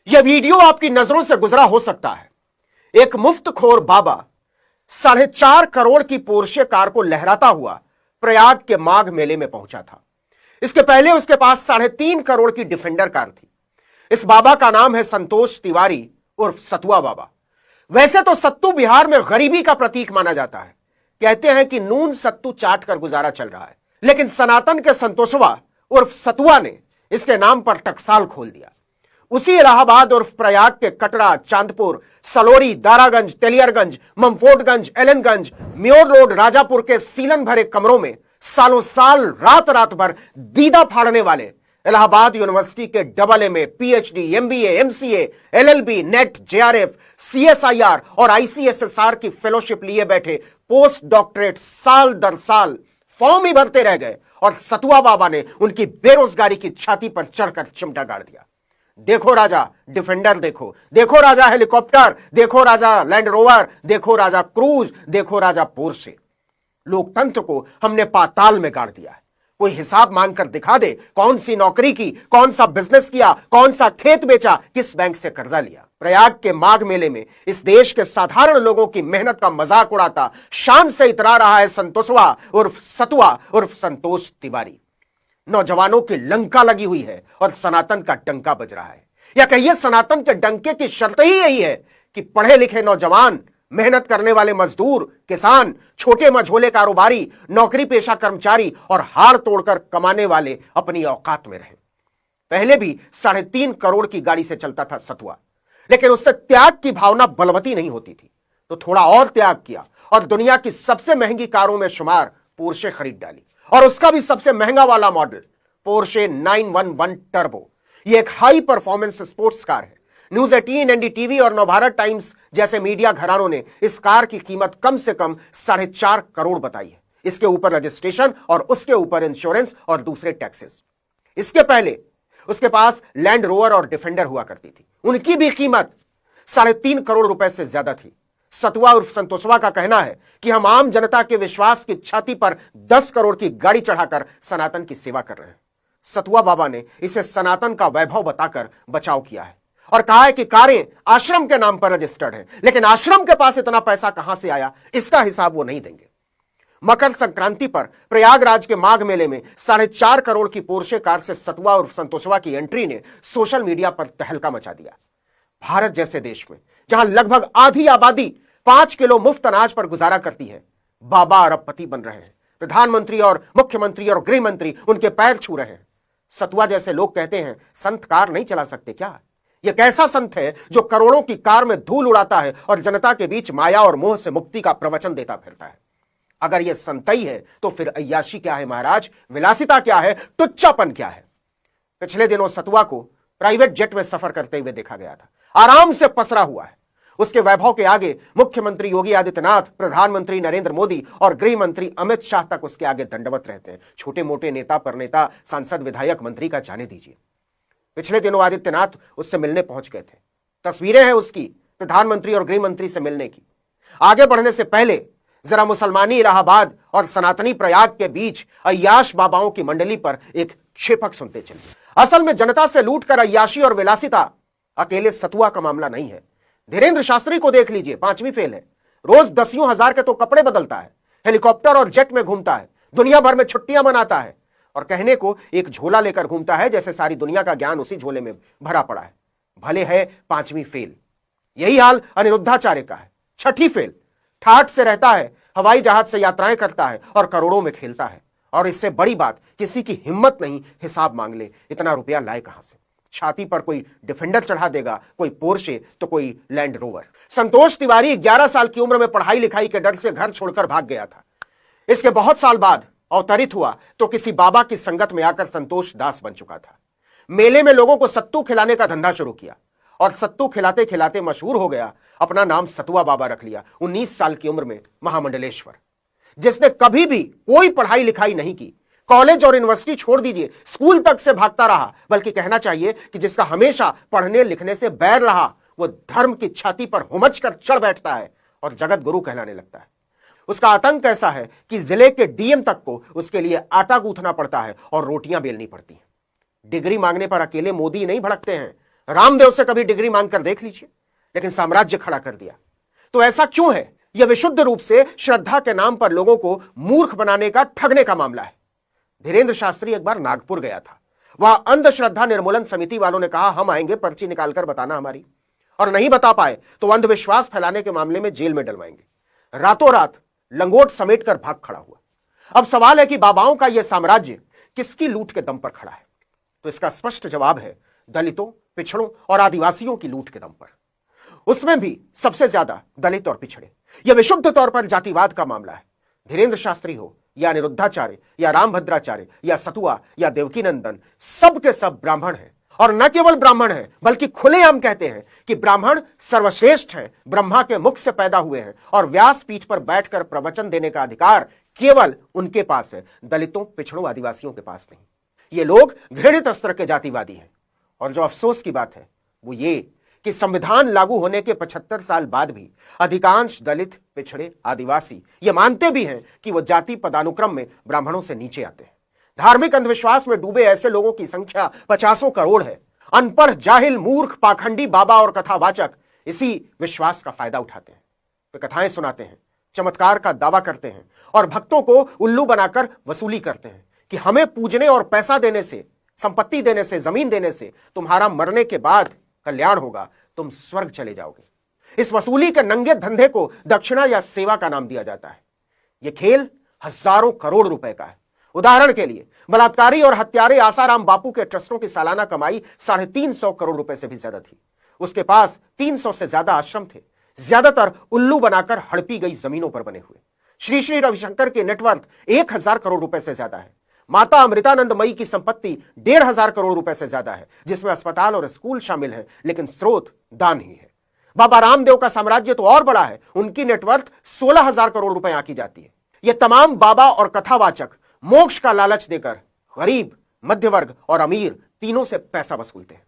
यह वीडियो आपकी नजरों से गुजरा हो सकता है। एक मुफ्तखोर बाबा 4.5 करोड़ की पोर्शे कार को लहराता हुआ प्रयाग के माघ मेले में पहुंचा था। इसके पहले उसके पास 3.5 करोड़ की डिफेंडर कार थी। इस बाबा का नाम है संतोष तिवारी उर्फ सतुआ बाबा। वैसे तो सत्तू बिहार में गरीबी का प्रतीक माना जाता है। कहते हैं कि नून सत्तू चाट कर गुजारा चल रहा है, लेकिन सनातन के संतोषवा उर्फ सतुआ ने इसके नाम पर टकसाल खोल दिया। उसी इलाहाबाद उर्फ प्रयाग के कटरा, चांदपुर, सलोरी, दारागंज, तेलियरगंज, ममफोर्टगंज, एलनगंज, म्योर रोड, राजापुर के सीलन भरे कमरों में सालों साल रात रात भर दीदा फाड़ने वाले इलाहाबाद यूनिवर्सिटी के AA, PhD, MBA, MCA, LLB, net, JRF, CSIR और ICSSR की फेलोशिप लिए बैठे पोस्ट डॉक्टरेट साल दर साल फॉर्म ही भरते रह गए और सतुआ बाबा ने उनकी बेरोजगारी की छाती पर चढ़कर चिमटा गाड़ दिया। देखो राजा डिफेंडर, देखो राजा हेलीकॉप्टर, देखो राजा लैंड रोवर, देखो राजा क्रूज, देखो राजा पोर्शे। लोकतंत्र को हमने पाताल में गाड़ दिया है। कोई हिसाब मांगकर दिखा दे, कौन सी नौकरी की, कौन सा बिजनेस किया, कौन सा खेत बेचा, किस बैंक से कर्जा लिया। प्रयाग के माघ मेले में इस देश के साधारण लोगों की मेहनत का मजाक उड़ाता शान से इतरा रहा है संतोषवा उर्फ सतुआ उर्फ संतोष तिवारी। नौजवानों की लंका लगी हुई है और सनातन का डंका बज रहा है। या कहिए सनातन के डंके की शर्त ही यही है कि पढ़े लिखे नौजवान, मेहनत करने वाले मजदूर, किसान, छोटे मझोले कारोबारी, नौकरी पेशा कर्मचारी और हाड़ तोड़कर कमाने वाले अपनी औकात में रहें। पहले भी 3.5 करोड़ की गाड़ी से चलता था सतुआ, लेकिन उससे त्याग की भावना बलवती नहीं होती थी, तो थोड़ा और त्याग किया और दुनिया की सबसे महंगी कारों में शुमार पोर्शे खरीद डाली, और उसका भी सबसे महंगा वाला मॉडल पोर्शे 911 टर्बो। यह एक हाई परफॉर्मेंस स्पोर्ट्स कार है। न्यूज 18, NDTV और नवभारत टाइम्स जैसे मीडिया घरानों ने इस कार की कीमत कम से कम 4.5 करोड़ बताई है। इसके ऊपर रजिस्ट्रेशन और उसके ऊपर इंश्योरेंस और दूसरे टैक्सेस। इसके पहले उसके पास लैंड रोवर और डिफेंडर हुआ करती थी, उनकी भी कीमत 3.5 करोड़ रुपए से ज्यादा थी। सतुआ उर्फ संतोषवा का कहना है कि हम आम जनता के विश्वास की छाती पर 10 करोड़ की गाड़ी चढ़ाकर सनातन की सेवा कर रहे हैं। सतुआ बाबा ने इसे सनातन का वैभव बताकर बचाव किया है और कहा है कि कारें आश्रम के नाम पर रजिस्टर्ड हैं, लेकिन आश्रम के पास इतना पैसा कहां से आया, इसका हिसाब वो नहीं देंगे। मकर संक्रांति पर प्रयागराज के माघ मेले में 4.5 करोड़ की पोर्शे कार से सतुआ और संतोषवा की एंट्री ने सोशल मीडिया पर तहलका मचा दिया। भारत जैसे देश में जहां लगभग आधी आबादी 5 किलो मुफ्त अनाज पर गुजारा करती है, बाबा अरबपति बन रहे हैं। प्रधानमंत्री और मुख्यमंत्री और गृह मंत्री उनके पैर छू रहे हैं। सतुआ जैसे लोग कहते हैं संत कार नहीं चला सकते क्या? यह कैसा संत है जो करोड़ों की कार में धूल उड़ाता है और जनता के बीच माया और मोह से मुक्ति का प्रवचन देता फिरता है? अगर यह संतई है तो फिर अय्याशी क्या है महाराज, विलासिता क्या है, टुच्चापन क्या है? पिछले दिनों सतुआ को प्राइवेट जेट में सफर करते हुए देखा गया था। आराम से पसरा हुआ है। उसके वैभव के आगे मुख्यमंत्री योगी आदित्यनाथ, प्रधानमंत्री नरेंद्र मोदी और गृह मंत्री अमित शाह तक उसके आगे दंडवत रहते हैं। छोटे मोटे नेता पर नेता, सांसद, विधायक, मंत्री का जाने दीजिए। पिछले दिनों आदित्यनाथ उससे मिलने पहुंच गए थे। तस्वीरें हैं उसकी प्रधानमंत्री और गृह मंत्री से मिलने की। आगे बढ़ने से पहले जरा मुसलमानी इलाहाबाद और सनातनी प्रयाग के बीच अय्याश बाबाओं की मंडली पर एक क्षेपक सुनते चले। असल में जनता से लूटकर अय्याशी और विलासिता अकेले सतुआ का मामला नहीं है। धीरेन्द्र शास्त्री को देख लीजिए, 5वीं फेल है। रोज 10 हजार के तो कपड़े बदलता है, हेलीकॉप्टर और जेट में घूमता है, दुनिया भर में छुट्टियां मनाता है और कहने को एक झोला लेकर घूमता है जैसे सारी दुनिया का ज्ञान उसी झोले में भरा पड़ा है। भले है 5वीं फेल। यही हाल अनिरुद्धाचार्य का है, 6ठी फेल। ठाठ से रहता है, हवाई जहाज से यात्राएं करता है और करोड़ों में खेलता है। और इससे बड़ी बात, किसी की हिम्मत नहीं हिसाब मांग ले, इतना रुपया लाए कहां से? छाती पर कोई डिफेंडर चढ़ा देगा, कोई पोर्शे तो कोई लैंड रोवर। संतोष तिवारी 11 साल की उम्र में पढ़ाई लिखाई के डर से घर छोड़कर भाग गया था। इसके बहुत साल बाद अवतरित हुआ तो किसी बाबा की संगत में आकर संतोष दास बन चुका था। मेले में लोगों को सत्तू खिलाने का धंधा शुरू किया और सत्तू खिलाते खिलाते मशहूर हो गया। अपना नाम सतुआ बाबा रख लिया। 19 साल की उम्र में महामंडलेश्वर, जिसने कभी भी कोई पढ़ाई लिखाई नहीं की, कॉलेज और यूनिवर्सिटी छोड़ दीजिए, स्कूल तक से भागता रहा। बल्कि कहना चाहिए कि जिसका हमेशा पढ़ने लिखने से बैर रहा, वो धर्म की छाती पर हुमच कर चढ़ बैठता है और जगत गुरु कहलाने लगता है। उसका आतंक ऐसा है कि जिले के डीएम तक को उसके लिए आटा गूंथना पड़ता है और रोटियां बेलनी पड़ती हैं। डिग्री मांगने पर अकेले मोदी नहीं भड़कते हैं, रामदेव से कभी डिग्री मांगकर देख लीजिए, लेकिन साम्राज्य खड़ा कर दिया। तो ऐसा क्यों है? यह विशुद्ध रूप से श्रद्धा के नाम पर लोगों को मूर्ख बनाने का, ठगने का मामला है। धीरेन्द्र शास्त्री एक बार नागपुर गया था। वह अंधश्रद्धा निर्मूलन समिति वालों ने कहा हम आएंगे, पर्ची निकालकर बताना हमारी, और नहीं बता पाए तो अंधविश्वास फैलाने के मामले में जेल में डलवाएंगे। रातों रात लंगोट समेट कर भाग खड़ा हुआ। अब सवाल है कि बाबाओं का यह साम्राज्य किसकी लूट के दम पर खड़ा है? तो इसका स्पष्ट जवाब है दलितों, पिछड़ों और आदिवासियों की लूट के दम पर। उसमें भी सबसे ज्यादा दलित और पिछड़े। यह विशुद्ध तौर पर जातिवाद का मामला है। धीरेन्द्र शास्त्री हो या अनिरुद्धाचार्य या रामभद्राचार्य या सतुआ या देवकीनंदन, सब के सब ब्राह्मण हैं। और न केवल ब्राह्मण हैं, बल्कि खुलेआम कहते हैं कि ब्राह्मण सर्वश्रेष्ठ हैं, ब्रह्मा के मुख से पैदा हुए हैं और व्यास पीठ पर बैठकर प्रवचन देने का अधिकार केवल उनके पास है, दलितों, पिछड़ों, आदिवासियों के पास नहीं। ये लोग घृणित स्तर के जातिवादी हैं। और जो अफसोस की बात है वो ये कि संविधान लागू होने के 75 साल बाद भी अधिकांश दलित, पिछड़े, आदिवासी ये मानते भी हैं कि वो जाति पदानुक्रम में ब्राह्मणों से नीचे आते हैं। धार्मिक अंधविश्वास में डूबे ऐसे लोगों की संख्या 50 करोड़ है। अनपढ़, जाहिल, मूर्ख, पाखंडी बाबा और कथावाचक इसी विश्वास का फायदा उठाते हैं। वे कथाएं सुनाते हैं, चमत्कार का दावा करते हैं और भक्तों को उल्लू बनाकर वसूली करते हैं कि हमें पूजने और पैसा देने से, संपत्ति देने से, जमीन देने से तुम्हारा मरने के बाद कल्याण होगा, तुम स्वर्ग चले जाओगे। इस वसूली के नंगे धंधे को दक्षिणा या सेवा का नाम दिया जाता है। यह खेल हजारों करोड़ रुपए का है। उदाहरण के लिए बलात्कारी और हत्यारे आसाराम बापू के ट्रस्टों की सालाना कमाई 350 करोड़ रुपए से भी ज्यादा थी। उसके पास 300 से ज्यादा आश्रम थे, ज्यादातर उल्लू बनाकर हड़पी गई जमीनों पर बने हुए। श्री श्री रविशंकर की नेटवर्थ 1000 करोड़ रुपए से ज्यादा है। माता अमृतानंदमयी की संपत्ति 1500 करोड़ रुपए से ज्यादा है, जिसमें अस्पताल और स्कूल शामिल हैं, लेकिन स्रोत दान ही है। बाबा रामदेव का साम्राज्य तो और बड़ा है। उनकी नेटवर्थ 16,000 करोड़ रुपए आंकी जाती है। ये तमाम बाबा और कथावाचक मोक्ष का लालच देकर गरीब, मध्य वर्ग और अमीर तीनों से पैसा वसूलते हैं।